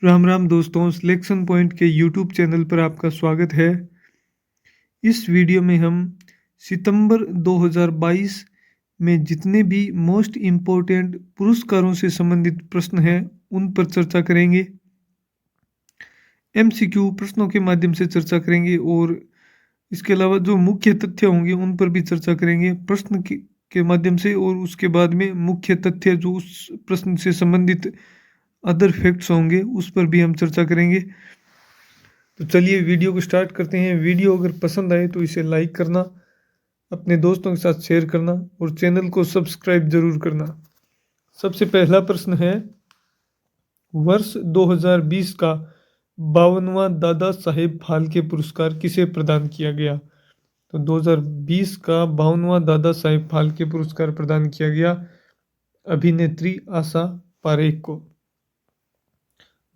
राम राम दोस्तों, selection point के YouTube channel पर आपका स्वागत है। इस वीडियो में हम सितंबर 2022 में जितने भी मोस्ट इम्पोर्टेंट पुरस्कारों से संबंधित प्रश्न हैं उन पर चर्चा करेंगे। एमसीक्यू प्रश्नों के माध्यम से चर्चा करेंगे और इसके अलावा जो मुख्य तथ्य होंगे उन पर भी चर्चा करेंगे प्रश्न के माध्यम से, और उसके बाद में मुख्य तथ्य जो उस प्रश्न से संबंधित अदर फैक्ट्स होंगे उस पर भी हम चर्चा करेंगे। तो चलिए वीडियो को स्टार्ट करते हैं। वीडियो अगर पसंद आए तो इसे लाइक करना, अपने दोस्तों के साथ शेयर करना और चैनल को सब्सक्राइब जरूर करना। सबसे पहला प्रश्न है, वर्ष 2020 का 52वां दादा साहेब फाल्के पुरस्कार किसे प्रदान किया गया? तो 2020 का 52वां दादा साहेब फाल्के पुरस्कार प्रदान किया गया अभिनेत्री आशा पारेख को।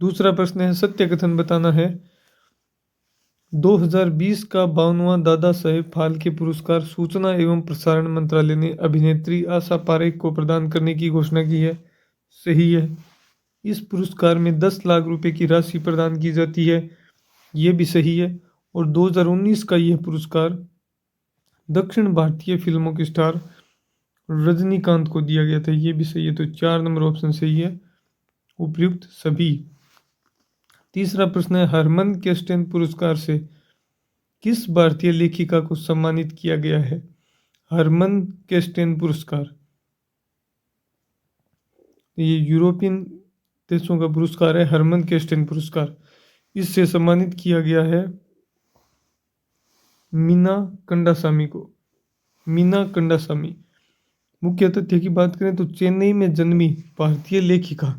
दूसरा प्रश्न है, सत्य कथन बताना है। 2020 का 52वां दादा साहेब फाल्के पुरस्कार सूचना एवं प्रसारण मंत्रालय ने अभिनेत्री आशा पारेख को प्रदान करने की घोषणा की है। सही है। इस पुरस्कार में 10 लाख रुपए की राशि प्रदान की जाती है। ये भी सही है। और 2019 का यह पुरस्कार दक्षिण भारतीय फिल्मों के स्टार रजनीकांत को दिया गया था। ये भी सही है। तो 4 नंबर ऑप्शन सही है, उपयुक्त सभी। तीसरा प्रश्न है, हरमन केस्टन पुरस्कार से किस भारतीय लेखिका को सम्मानित किया गया है? हरमन केस्टन पुरस्कार ये यूरोपियन देशों का पुरस्कार है। हरमन केस्टन पुरस्कार इससे सम्मानित किया गया है मीना कंडासामी को। मीना कंडासामी। मुख्य तथ्य की बात करें तो चेन्नई में जन्मी भारतीय लेखिका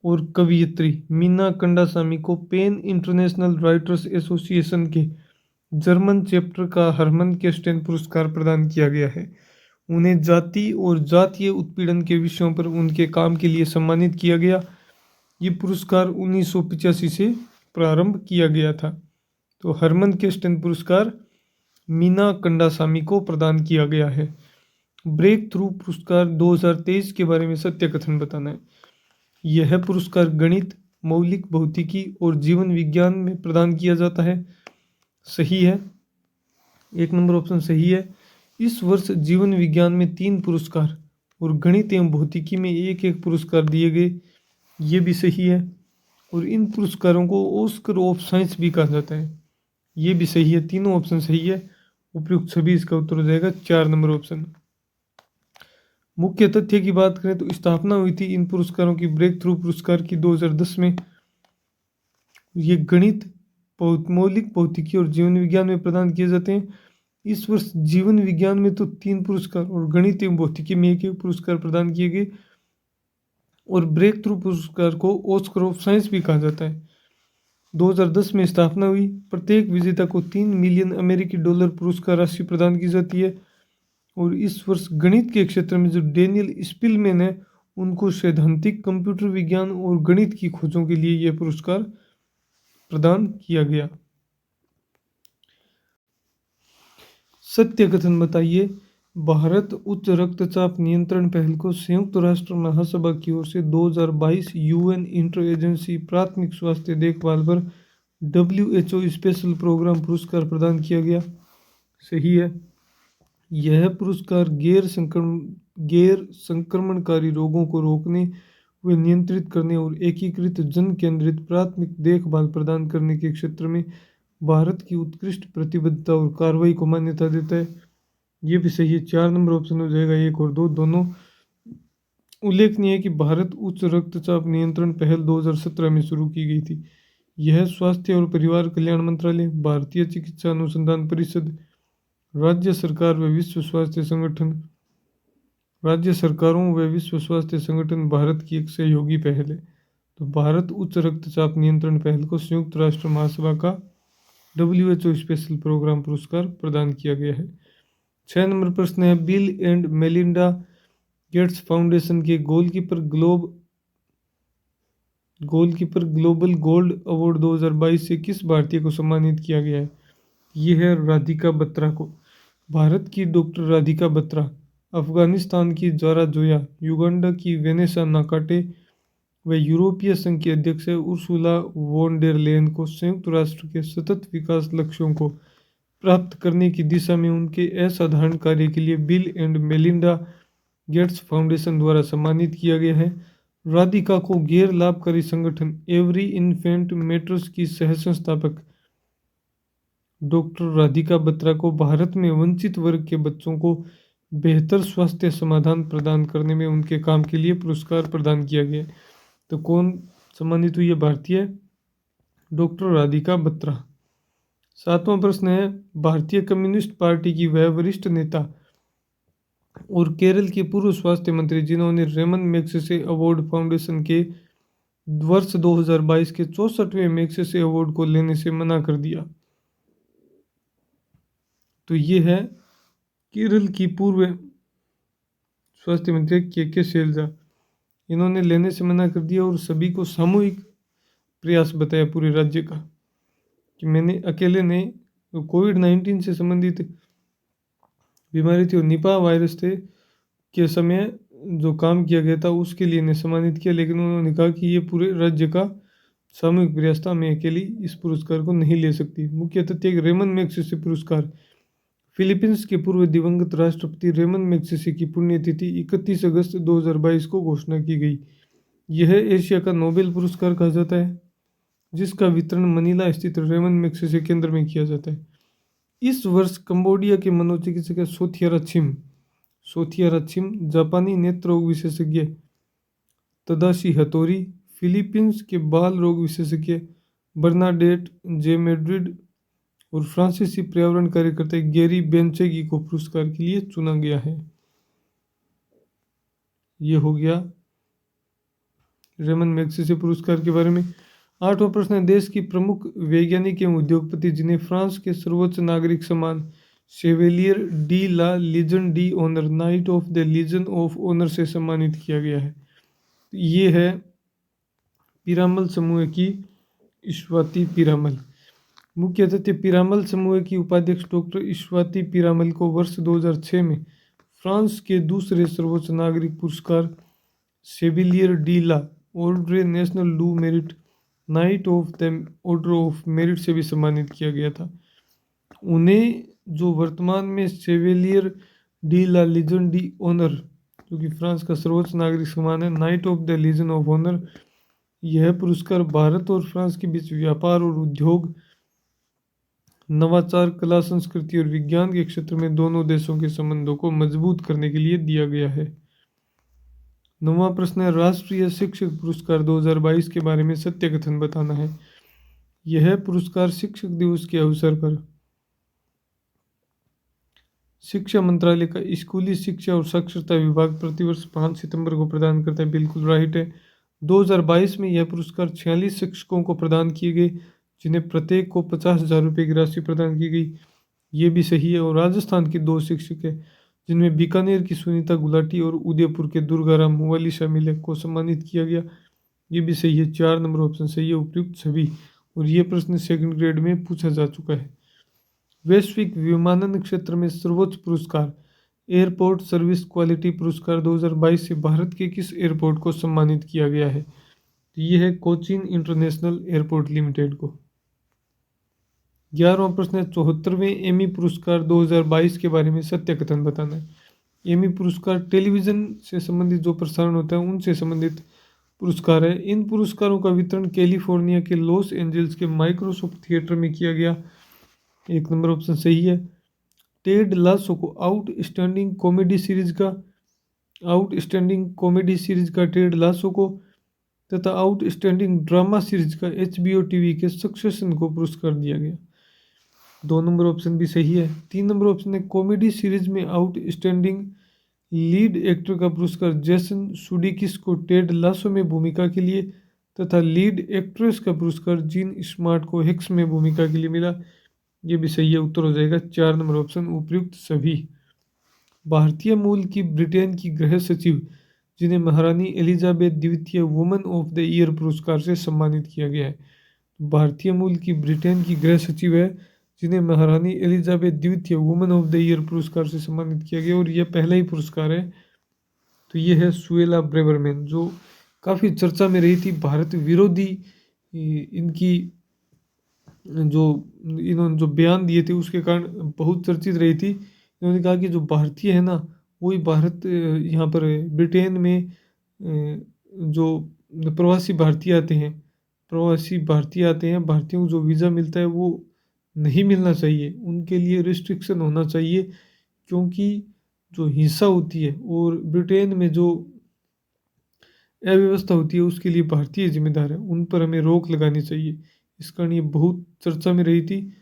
और कवयित्री मीना कंडासामी को पेन इंटरनेशनल राइटर्स एसोसिएशन के जर्मन चैप्टर का हरमन केस्टन पुरस्कार प्रदान किया गया है। उन्हें जाति और जातीय उत्पीड़न के विषयों पर उनके काम के लिए सम्मानित किया गया। ये पुरस्कार 1985 से प्रारंभ किया गया था। तो हरमन केस्टन पुरस्कार मीना कंडासामी को प्रदान किया गया है। ब्रेक थ्रू पुरस्कार 2023 के बारे में सत्य कथन बताना है। यह पुरस्कार गणित, मौलिक भौतिकी और जीवन विज्ञान में प्रदान किया जाता है। सही है, 1 नंबर ऑप्शन सही है। इस वर्ष जीवन विज्ञान में 3 पुरस्कार और गणित एवं भौतिकी में 1-1 पुरस्कार दिए गए। ये भी सही है। और इन पुरस्कारों को ऑस्कर ऑफ साइंस भी कहा जाता है। ये भी सही है। तीनों ऑप्शन सही है, उपयुक्त सभी। इसका उत्तर हो जाएगा 4 नंबर ऑप्शन। मुख्य तथ्य की बात करें तो स्थापना हुई थी इन पुरस्कारों की ब्रेक थ्रू पुरस्कार की 2010 में। ये गणित, मौलिक भौतिकी और जीवन विज्ञान में प्रदान किए जाते हैं। इस वर्ष जीवन विज्ञान में तो 3 पुरस्कार और गणित एवं भौतिकी में 1-1 पुरस्कार प्रदान किए गए। और ब्रेक थ्रू पुरस्कार को ऑस्कर ऑफ साइंस भी कहा जाता है। 2010 में स्थापना हुई। प्रत्येक विजेता को $3 मिलियन पुरस्कार राशि प्रदान की जाती है। और इस वर्ष गणित के क्षेत्र में जो डेनियल स्पिलमैन है उनको सैद्धांतिक कंप्यूटर विज्ञान और गणित की खोजों के लिए यह पुरस्कार प्रदान किया गया। सत्य कथन बताइए। भारत उच्च रक्तचाप नियंत्रण पहल को संयुक्त राष्ट्र महासभा की ओर से 2022 यूएन इंटर एजेंसी प्राथमिक स्वास्थ्य देखभाल पर WHO स्पेशल प्रोग्राम पुरस्कार प्रदान किया गया। सही है। यह पुरस्कार गैर संक्रमणकारी रोगों को रोकने व नियंत्रित करने और एकीकृत जन केंद्रित प्राथमिक देखभाल प्रदान करने के क्षेत्र में भारत की उत्कृष्ट प्रतिबद्धता और कार्रवाई को मान्यता देता है। ये भी सही है। 4 नंबर ऑप्शन हो जाएगा, 1 और 2 दोनों। उल्लेखनीय है कि भारत उच्च रक्तचाप नियंत्रण पहल 2017 में शुरू की गई थी। यह स्वास्थ्य और परिवार कल्याण मंत्रालय, भारतीय चिकित्सा अनुसंधान परिषद, राज्य सरकार व विश्व स्वास्थ्य संगठन, राज्य सरकारों व विश्व स्वास्थ्य संगठन भारत की एक सहयोगी पहल है। तो भारत उच्च रक्तचाप नियंत्रण पहल को संयुक्त राष्ट्र महासभा का WHO स्पेशल प्रोग्राम पुरस्कार प्रदान किया गया है। 6 नंबर प्रश्न है, bill and Melinda Gates foundation के गोलकीपर ग्लोबल गोल्ड अवार्ड 2022 से किस भारतीय को सम्मानित किया गया है? ये है राधिका बत्रा को। भारत की डॉक्टर राधिका बत्रा, अफगानिस्तान की जारा जोया, युगांडा की वेनेसा नाकाटे वह यूरोपीय संघ की अध्यक्ष है। उर्सुला वॉन डेर लेयन को संयुक्त राष्ट्र के सतत विकास लक्ष्यों को प्राप्त करने की दिशा में उनके असाधारण कार्य के लिए bill and Melinda Gates foundation द्वारा सम्मानित किया गया है। राधिका को गैर लाभकारी संगठन एवरी इन्फेंट मैटर्स की सह संस्थापक डॉक्टर राधिका बत्रा को भारत में वंचित वर्ग के बच्चों को बेहतर स्वास्थ्य समाधान प्रदान करने में उनके काम के लिए पुरस्कार प्रदान किया गया। तो कौन सम्मानित हुई है? भारतीय डॉक्टर राधिका बत्रा। 7वां प्रश्न है, भारतीय कम्युनिस्ट पार्टी की वह वरिष्ठ नेता और केरल के पूर्व स्वास्थ्य मंत्री जिन्होंने रेमन मैग्सेसे अवार्ड फाउंडेशन के वर्ष 2022 के 64वें मैग्सेसे अवार्ड को लेने से मना कर दिया। तो ये है केरल की पूर्व स्वास्थ्य मंत्री के शैलजा। इन्होंने लेने से मना कर दिया और सभी को सामूहिक प्रयास बताया पूरे राज्य का कि मैंने अकेले ने कोविड-19 से संबंधित बीमारी थी और निपा वायरस थे के समय जो काम किया गया था उसके लिए इन्हें सम्मानित किया, लेकिन उन्होंने कहा कि ये पूरे राज्य का सामूहिक प्रयास था, मैं अकेली इस पुरस्कार को नहीं ले सकती। मुख्य तथ्य, रेमन मैग्सेसे पुरस्कार फिलीपींस के पूर्व दिवंगत राष्ट्रपति रेमन मैग्सेसे की पुण्यतिथि 31 अगस्त 2022 को घोषणा की गई। यह एशिया का नोबेल पुरस्कार कहा जाता है जिसका वितरण मनीला स्थित रेमन मैग्सेसे केंद्र में किया जाता है। इस वर्ष कंबोडिया के मनोचिकित्सक सोथिया रच्छिम, जापानी नेत्र रोग विशेषज्ञ तदाशी हतोरी, फिलीपींस के बाल रोग विशेषज्ञ बर्नाडेट जे मैड्रिड और फ्रांसीसी पर्यावरण कार्यकर्ता गैरी बेंचेगी को पुरस्कार के लिए चुना गया है। ये हो गया रेमन मैग्सेसे पुरस्कार के बारे में। 8वां प्रश्न है, देश की प्रमुख वैज्ञानिक एवं उद्योगपति जिन्हें फ्रांस के सर्वोच्च नागरिक सम्मान Chevalier de la Legion d'Honneur Knight of the Legion of Honour से सम्मानित किया गया है। ये है पीरामल समूह की ईश्वाती पीरामल। मुख्य तथ्य, पीरामल समूह की उपाध्यक्ष डॉक्टर ईश्वाती पीरामल को वर्ष 2006 में फ्रांस के दूसरे सर्वोच्च नागरिक पुरस्कार Chevalier de la Ordre National du Merite Knight of the Order of Merit से भी सम्मानित किया गया था। उन्हें जो वर्तमान में Chevalier de la Legion d'Honneur जो कि फ्रांस का सर्वोच्च नागरिक सम्मान है, Knight of the Legion of Honour, यह पुरस्कार भारत और फ्रांस के बीच व्यापार और उद्योग, नवाचार, कला, संस्कृति और विज्ञान के क्षेत्र में दोनों देशों के संबंधों को मजबूत करने के लिए दिया गया है। 9वां प्रश्न है, राष्ट्रीय शिक्षक पुरस्कार 2022 के बारे में सत्य कथन बताना है। यह पुरस्कार शिक्षक दिवस के अवसर पर शिक्षा मंत्रालय का स्कूली शिक्षा और साक्षरता विभाग प्रतिवर्ष 5 सितंबर को प्रदान करता है। बिल्कुल राइट है। 2022 में यह पुरस्कार 46 शिक्षकों को प्रदान किए गए जिन्हें प्रत्येक को 50,000 रुपये की राशि प्रदान की गई। ये भी सही है। और राजस्थान के 2 शिक्षक हैं जिनमें बीकानेर की सुनीता गुलाटी और उदयपुर के दुर्गाराम मुवाली शामिल है को सम्मानित किया गया। ये भी सही है। 4 नंबर ऑप्शन सही है, उपयुक्त सभी। और ये प्रश्न 2nd ग्रेड में पूछा जा चुका है। वैश्विक विमानन क्षेत्र में सर्वोच्च पुरस्कार एयरपोर्ट सर्विस क्वालिटी पुरस्कार 2022 से भारत के किस एयरपोर्ट को सम्मानित किया गया है? तो ये है कोचीन इंटरनेशनल एयरपोर्ट लिमिटेड को। 11वां प्रश्न है, 74वें एमी पुरस्कार 2022 के बारे में सत्य कथन बताना है। एमी पुरस्कार टेलीविज़न से संबंधित जो प्रसारण होता है उनसे संबंधित पुरस्कार है। इन पुरस्कारों का वितरण कैलिफोर्निया के लॉस एंजल्स के माइक्रोसॉफ्ट थिएटर में किया गया। 1 नंबर ऑप्शन सही है। टेड लासो को आउटस्टैंडिंग कॉमेडी सीरीज का टेड लासो को तथा आउटस्टैंडिंग ड्रामा सीरीज का HBO टीवी के सक्सेशन को पुरस्कार दिया गया। 2 नंबर ऑप्शन भी सही है। 3 नंबर ऑप्शन है, कॉमेडी सीरीज में आउटस्टैंडिंग लीड एक्टर का पुरस्कार जेसन सुडीकिस को टेड लासो में भूमिका के लिए तथा लीड एक्ट्रेस का पुरस्कार जीन स्मार्ट को हेक्स में भूमिका के लिए मिला। ये भी सही है। उत्तर हो जाएगा 4 नंबर ऑप्शन, उपयुक्त सभी। भारतीय मूल की ब्रिटेन की गृह सचिव जिन्हें महारानी एलिजाबेथ द्वितीय वुमन ऑफ द ईयर पुरस्कार से सम्मानित किया गया है। भारतीय मूल की ब्रिटेन की गृह सचिव है जिन्हें महारानी एलिजाबेथ द्वितीय वुमन ऑफ द ईयर पुरस्कार से सम्मानित किया गया और यह पहला ही पुरस्कार है। तो ये है सुएला ब्रेवरमैन जो काफ़ी चर्चा में रही थी। भारत विरोधी इनकी जो इन्होंने जो बयान दिए थे उसके कारण बहुत चर्चित रही थी। इन्होंने कहा कि जो भारतीय है ना, वही भारत यहाँ पर ब्रिटेन में जो प्रवासी भारतीय आते हैं, भारतीयों को जो वीज़ा मिलता है वो नहीं मिलना चाहिए, उनके लिए रिस्ट्रिक्शन होना चाहिए, क्योंकि जो हिंसा होती है और ब्रिटेन में जो अव्यवस्था होती है उसके लिए भारतीय जिम्मेदार है, उन पर हमें रोक लगानी चाहिए। इस कारण ये बहुत चर्चा में रही थी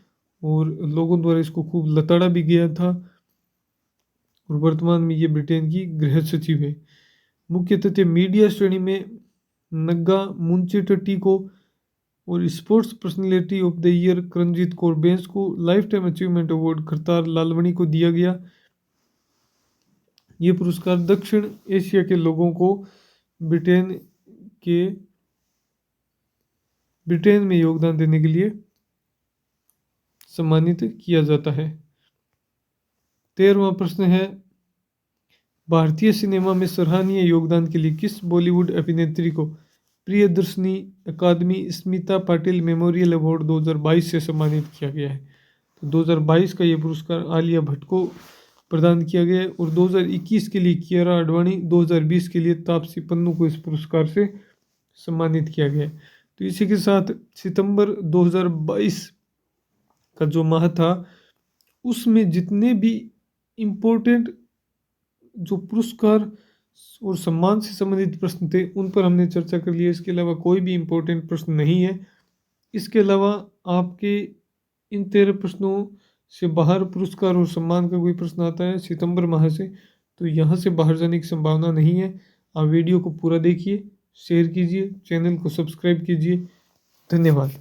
और लोगों द्वारा इसको खूब लताड़ा भी गया था और वर्तमान में ये ब्रिटेन की गृह सचिव है। मुख्य तथ्य मीडिया श्रेणी में नग्गा मुंचेट्टी को और sports personality of the year Karanjit Kaur Bains को lifetime achievement award Kartar Lalvani को दिया गया। ये पुरस्कार दक्षिण एशिया के लोगों को ब्रिटेन में योगदान देने के लिए सम्मानित किया जाता है। 13वां प्रश्न है, भारतीय सिनेमा में सराहनीय योगदान के लिए किस बॉलीवुड अभिनेत्री को प्रियदर्शनी अकादमी स्मिता पाटिल मेमोरियल अवार्ड 2022 से सम्मानित किया गया है। तो 2022 का ये पुरस्कार आलिया भट्ट को प्रदान किया गया है और 2021 के लिए कियारा आडवाणी, 2020 के लिए तापसी पन्नू को इस पुरस्कार से सम्मानित किया गया है। तो इसी के साथ सितंबर 2022 का जो माह था उसमें जितने भी इम्पोर्टेंट जो पुरस्कार और सम्मान से संबंधित प्रश्न थे उन पर हमने चर्चा कर लिया। इसके अलावा कोई भी इम्पोर्टेंट प्रश्न नहीं है। इसके अलावा आपके इन 13 प्रश्नों से बाहर पुरस्कार और सम्मान का कोई प्रश्न आता है सितंबर माह से, तो यहाँ से बाहर जाने की संभावना नहीं है। आप वीडियो को पूरा देखिए, शेयर कीजिए, चैनल को सब्सक्राइब कीजिए। धन्यवाद।